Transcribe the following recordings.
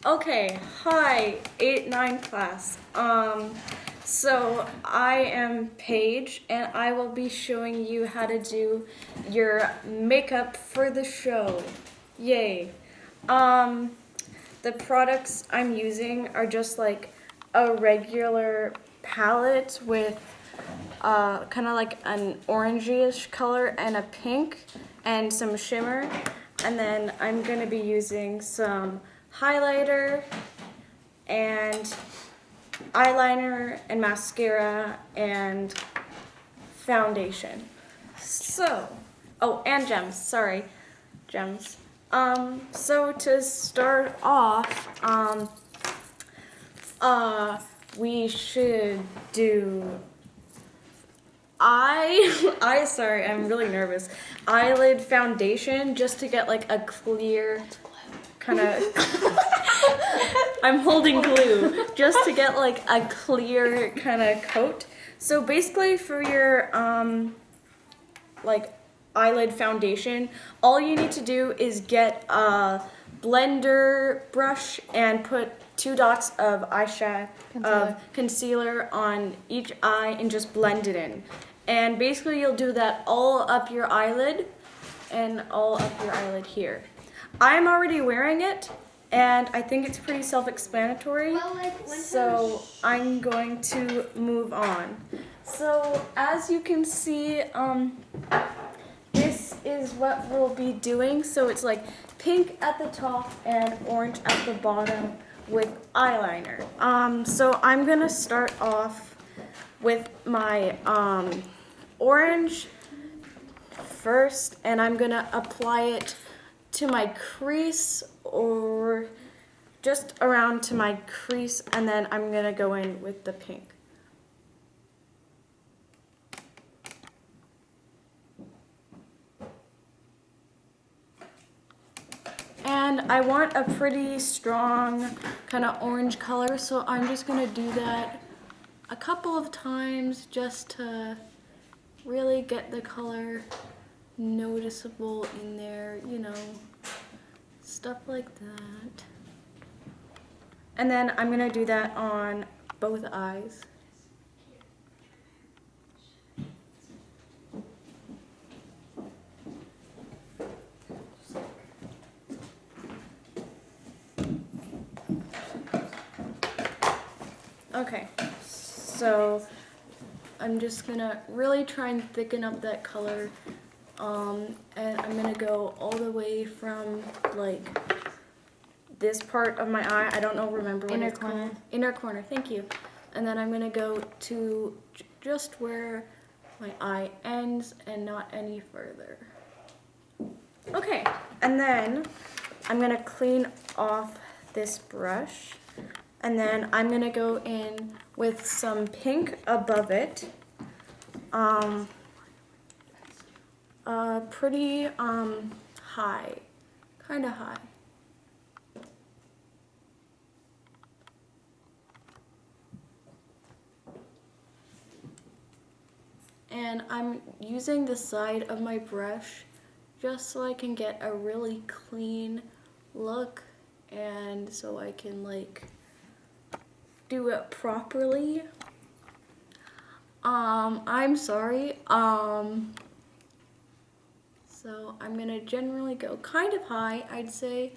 Okay, hi, 8-9 class. So I am Paige, and I will be showing you how to do your makeup for the show. Yay. Um, the products I'm using are just like a regular palette with kind of like an orangey-ish color and a pink and some shimmer. And then I'm gonna be using some highlighter and eyeliner and mascara and foundation. So, oh, and gems, sorry, gems. So to start off, we should do sorry, I'm really nervous. Eyelid foundation just to get like a clear kind of I'm holding glue just to get like a clear kind of coat. So basically for your like eyelid foundation, all you need to do is get a blender brush and put 2 dots of concealer on each eye and just blend it in. And basically you'll do that all up your eyelid and all up your eyelid here. I'm already wearing it, and I think it's pretty self-explanatory, so I'm going to move on. So as you can see, this is what we'll be doing. So it's like pink at the top and orange at the bottom with eyeliner. So I'm gonna start off with my orange first, and I'm gonna apply it to my crease or just around to my crease, and then I'm gonna go in with the pink. And I want a pretty strong kind of orange color, so I'm just gonna do that a couple of times just to really get the color noticeable in there, you know, stuff like that. And then I'm gonna do that on both eyes. Okay, so I'm just gonna really try and thicken up that color, and I'm gonna go all the way from like this part of my eye. I don't know, remember what it's called. Inner corner, thank you. And then I'm gonna go to just where my eye ends and not any further. Okay, and then I'm gonna clean off this brush, and then I'm gonna go in with some pink above it. Pretty high, kind of high. And I'm using the side of my brush just so I can get a really clean look, and so I can like do it properly. I'm sorry. So I'm gonna generally go kind of high, I'd say,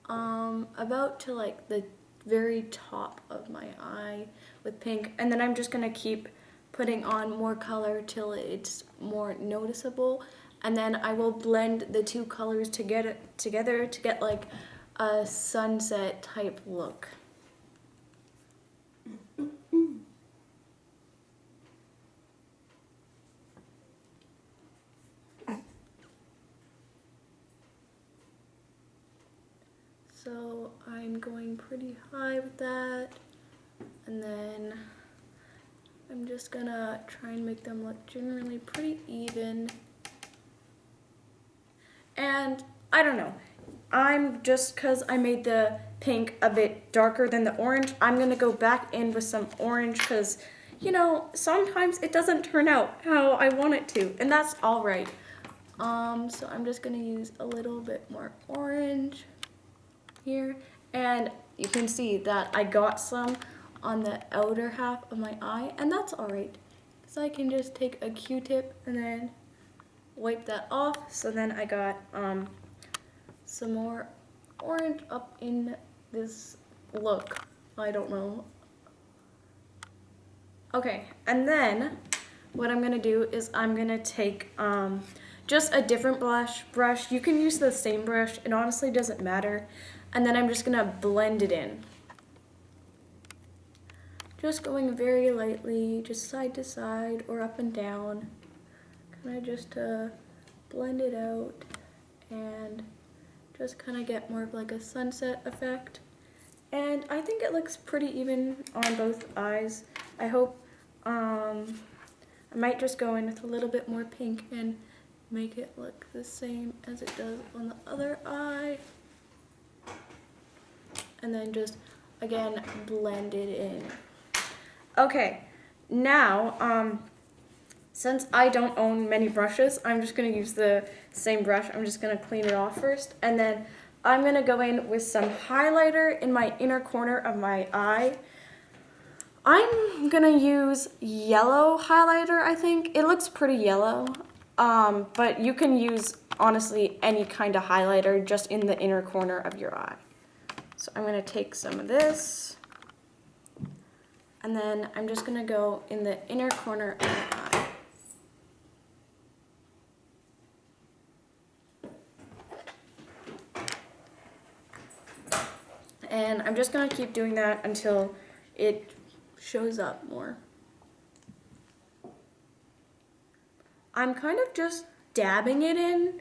about to like the very top of my eye with pink, and then I'm just gonna keep putting on more color till it's more noticeable, and then I will blend the two colors together to get like a sunset type look. So I'm going pretty high with that, and then I'm just gonna try and make them look generally pretty even. And I don't know, I'm just, cause I made the pink a bit darker than the orange, I'm gonna go back in with some orange, cause you know, sometimes it doesn't turn out how I want it to, and that's all right. So I'm just gonna use a little bit more orange here, and you can see that I got some on the outer half of my eye, and that's alright. So I can just take a Q-tip and then wipe that off. So then I got some more orange up in this look. I don't know. Okay, and then what I'm gonna do is I'm gonna take just a different brush. You can use the same brush, it honestly doesn't matter. And then I'm just gonna blend it in. Just going very lightly, just side to side or up and down. Kind of just to blend it out and just kind of get more of like a sunset effect. And I think it looks pretty even on both eyes. I hope. I might just go in with a little bit more pink and make it look the same as it does on the other eye. And then just, again, blend it in. Okay, now, since I don't own many brushes, I'm just going to use the same brush. I'm just going to clean it off first. And then I'm going to go in with some highlighter in my inner corner of my eye. I'm going to use yellow highlighter, I think. It looks pretty yellow, but you can use, honestly, any kind of highlighter just in the inner corner of your eye. So I'm going to take some of this, and then I'm just going to go in the inner corner of my eye. And I'm just going to keep doing that until it shows up more. I'm kind of just dabbing it in.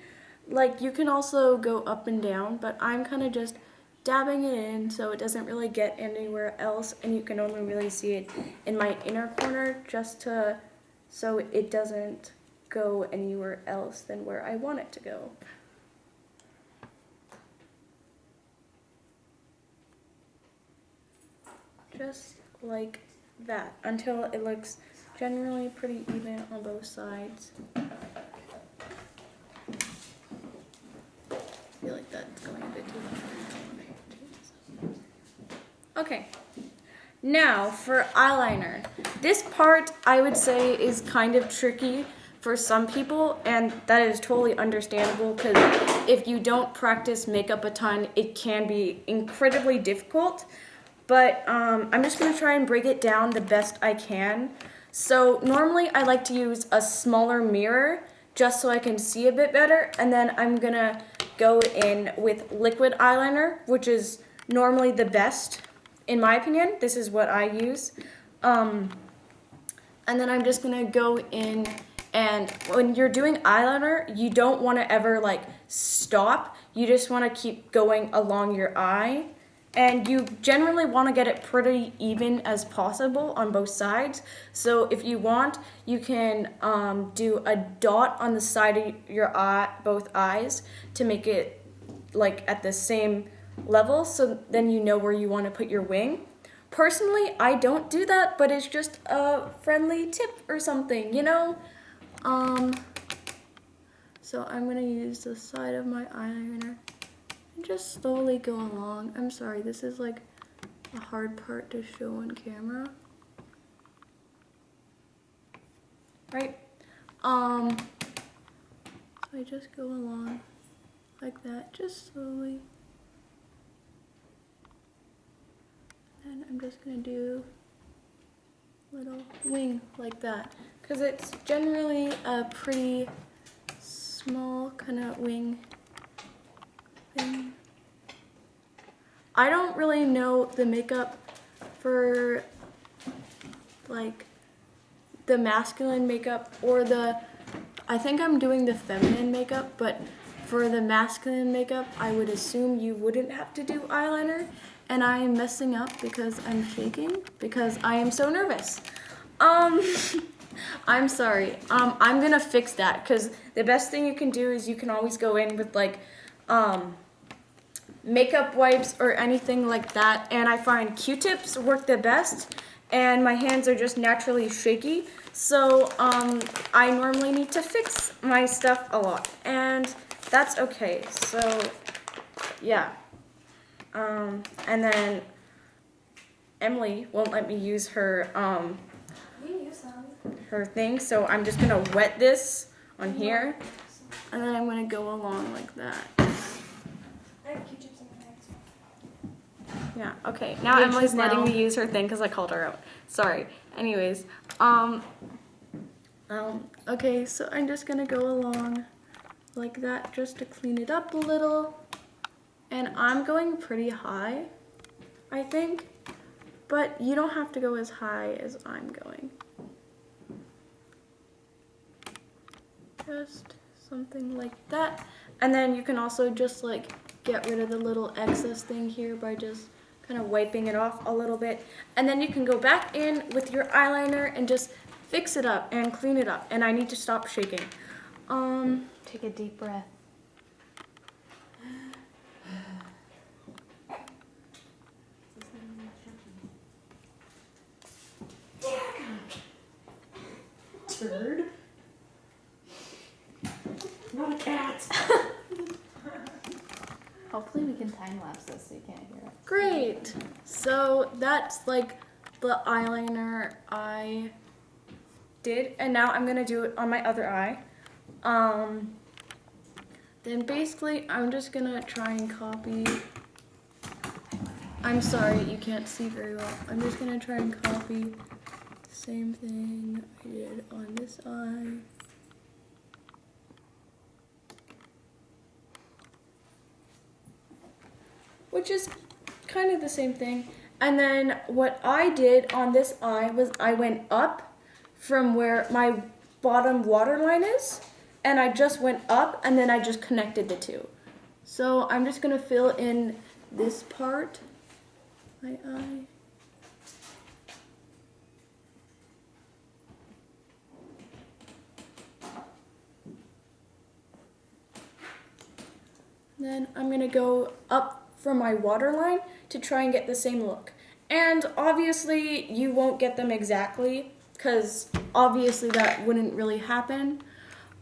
Like, you can also go up and down, but I'm kind of just dabbing it in so it doesn't really get anywhere else, and you can only really see it in my inner corner just to so it doesn't go anywhere else than where I want it to go. Just like that until it looks generally pretty even on both sides. I feel like that's going a bit too far. Okay, now for eyeliner. This part I would say is kind of tricky for some people, and that is totally understandable because if you don't practice makeup a ton, it can be incredibly difficult. But I'm just going to try and break it down the best I can. So normally I like to use a smaller mirror just so I can see a bit better. And then I'm going to go in with liquid eyeliner, which is normally the best, in my opinion. This is what I use. And then I'm just going to go in, and when you're doing eyeliner, you don't want to ever like stop. You just want to keep going along your eye. And you generally want to get it pretty even as possible on both sides. So if you want, you can do a dot on the side of your eye, both eyes, to make it like at the same level. So then you know where you want to put your wing. Personally, I don't do that, but it's just a friendly tip or something, you know? So I'm going to use the side of my eyeliner. Just slowly go along. I'm sorry, this is like a hard part to show on camera. Right? So I just go along like that, just slowly. And I'm just gonna do a little wing like that, because it's generally a pretty small kind of wing. I don't really know the makeup for like the masculine makeup or I think I'm doing the feminine makeup, but for the masculine makeup, I would assume you wouldn't have to do eyeliner, and I am messing up because I'm shaking because I am so nervous. I'm sorry. I'm gonna fix that, because the best thing you can do is you can always go in with like makeup wipes or anything like that, and I find Q-tips work the best, and my hands are just naturally shaky, so I normally need to fix my stuff a lot, and that's okay. So yeah, And then Emily won't let me use her her thing, so I'm just gonna wet this on here, and then I'm gonna go along like that. I have Q-tips in my hands. Yeah. Okay. Now Emily's letting me use her thing because I called her out. Sorry. Anyways, okay, so I'm just gonna go along like that just to clean it up a little. And I'm going pretty high, I think, but you don't have to go as high as I'm going. Just something like that. And then you can also just like get rid of the little excess thing here by just kind of wiping it off a little bit. And then you can go back in with your eyeliner and just fix it up and clean it up. And I need to stop shaking. Take a deep breath. Bird. Not a cat. Hopefully we can time lapse this so you can't hear it. Great. So that's like the eyeliner I did, and now I'm gonna do it on my other eye. Then basically I'm just gonna try and copy. I'm sorry, you can't see very well. I'm just gonna try and copy the same thing I did on this eye. Which is kind of the same thing. And then what I did on this eye was I went up from where my bottom waterline is, and I just went up and then I just connected the two. So I'm just gonna fill in this part, my eye. Then I'm gonna go up from my waterline to try and get the same look. And obviously you won't get them exactly because obviously that wouldn't really happen.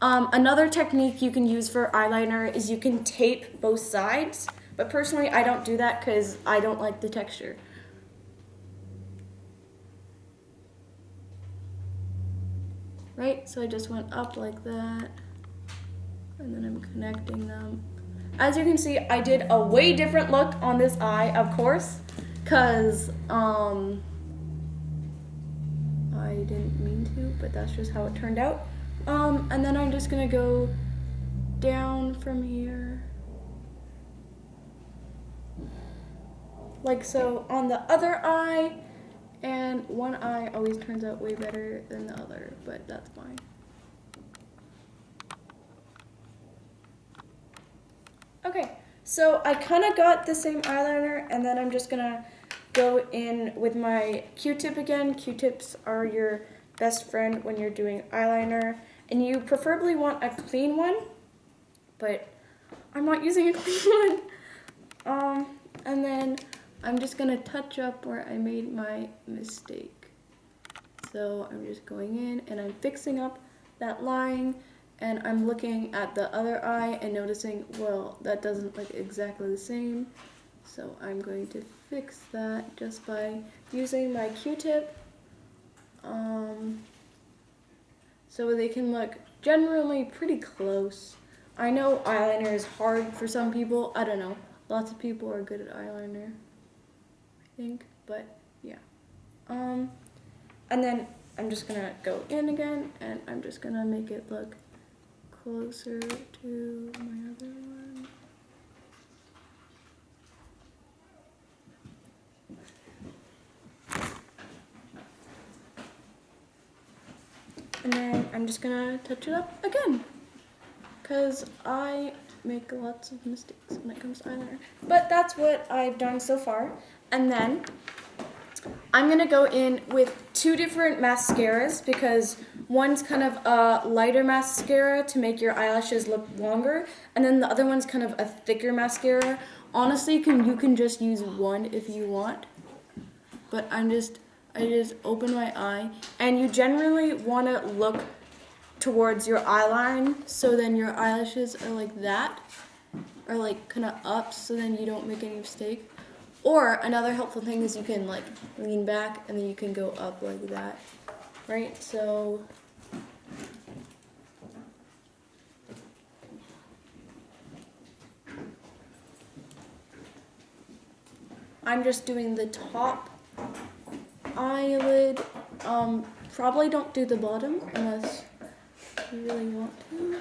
Another technique you can use for eyeliner is you can tape both sides, but personally I don't do that because I don't like the texture. Right, so I just went up like that, and then I'm connecting them. As you can see, I did a way different look on this eye, of course, because I didn't mean to, but that's just how it turned out. And then I'm just gonna go down from here, like so on the other eye, and one eye always turns out way better than the other, but that's fine. Okay, so I kind of got the same eyeliner, and then I'm just gonna go in with my Q-tip again. Q-tips are your best friend when you're doing eyeliner, and you preferably want a clean one, but I'm not using a clean one. And then I'm just gonna touch up where I made my mistake. So I'm just going in and I'm fixing up that line, and I'm looking at the other eye and noticing, well, that doesn't look exactly the same. So I'm going to fix that just by using my Q-tip. So they can look generally pretty close. I know eyeliner is hard for some people. I don't know. Lots of people are good at eyeliner, I think, but yeah. And then I'm just gonna go in again, and I'm just gonna make it look closer to my other one. And then I'm just gonna touch it up again, because I make lots of mistakes when it comes to eyeliner. But that's what I've done so far. And then I'm gonna go in with two different mascaras, because one's kind of a lighter mascara to make your eyelashes look longer, and then the other one's kind of a thicker mascara. Honestly, you can just use one if you want, but I just open my eye, and you generally want to look towards your eyeline, so then your eyelashes are like that, or like kind of up, so then you don't make any mistake. Or another helpful thing is you can like lean back and then you can go up like that, right? So I'm just doing the top eyelid. Probably don't do the bottom unless you really want to.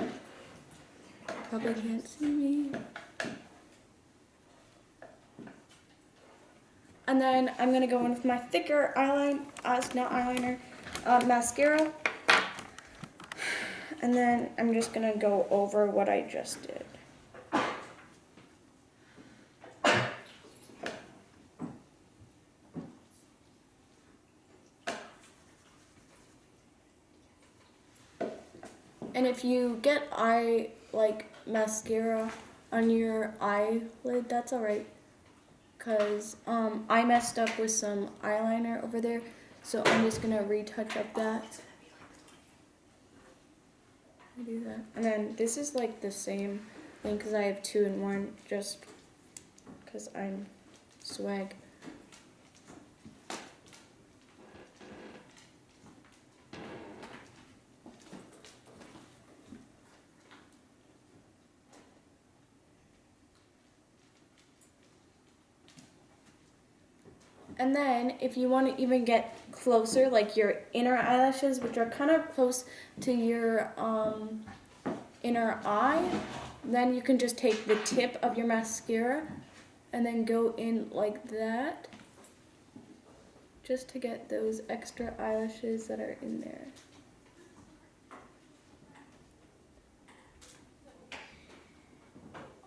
Probably can't see me. And then I'm gonna go in with my thicker mascara. And then I'm just gonna go over what I just did. And if you get mascara on your eyelid, that's alright. Cause I messed up with some eyeliner over there, so I'm just gonna retouch up that. Do that. And then this is like the same thing because I have 2 in 1, just because I'm swag. And then if you want to even get closer, like your inner eyelashes, which are kind of close to your inner eye, then you can just take the tip of your mascara and then go in like that, just to get those extra eyelashes that are in there.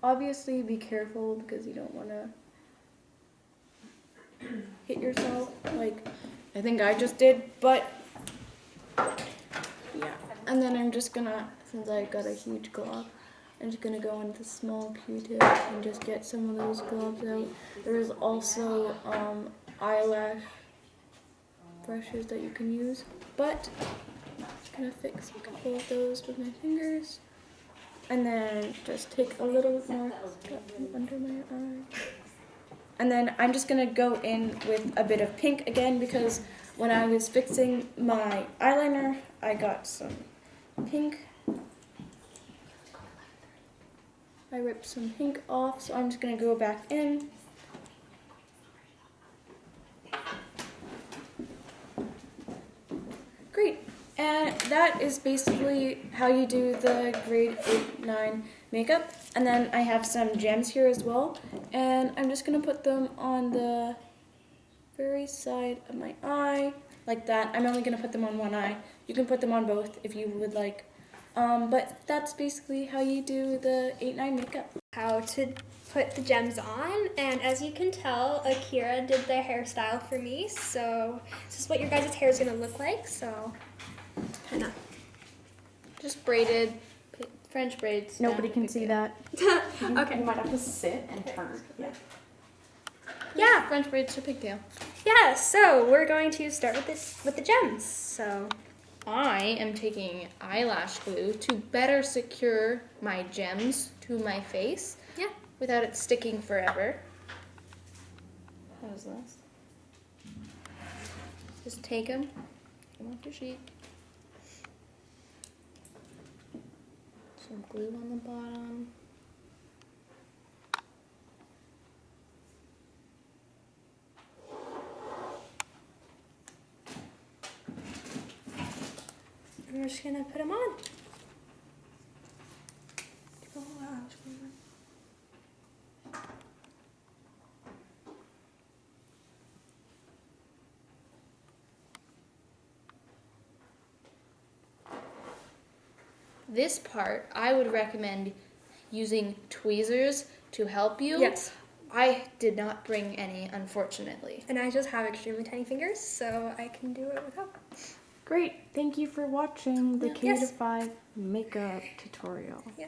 Obviously be careful because you don't want to hit yourself like I think I just did, but yeah. And then I'm just gonna, since I got a huge glob, I'm just gonna go into small Q-tip and just get some of those globs out. There's also eyelash brushes that you can use, but I'm just gonna fix a couple of those with my fingers. And then just take a little bit more under my eye. And then I'm just gonna go in with a bit of pink again because when I was fixing my eyeliner, I got some pink. I ripped some pink off, so I'm just gonna go back in. Great. And that is basically how you do the grade 8-9 makeup. And then I have some gems here as well. And I'm just going to put them on the very side of my eye, like that. I'm only going to put them on one eye. You can put them on both if you would like. But that's basically how you do the 8-9 makeup. How to put the gems on, and as you can tell, Akira did the hairstyle for me, so this is what your guys' hair is going to look like, so kind of. Just braided, French braids. Nobody can see that. Okay. You might have to sit and turn. Yeah. Yeah. French braids to pigtail. Yeah, so we're going to start with the gems, so. I am taking eyelash glue to better secure my gems to my face. Yeah. Without it sticking forever. How is this? Just take them off your sheet. Some glue on the bottom. And we're just gonna put them on. Oh, wow. This part, I would recommend using tweezers to help you. Yes. I did not bring any, unfortunately. And I just have extremely tiny fingers, so I can do it without. Great. Thank you for watching the Yes. K-5 makeup tutorial. Yeah.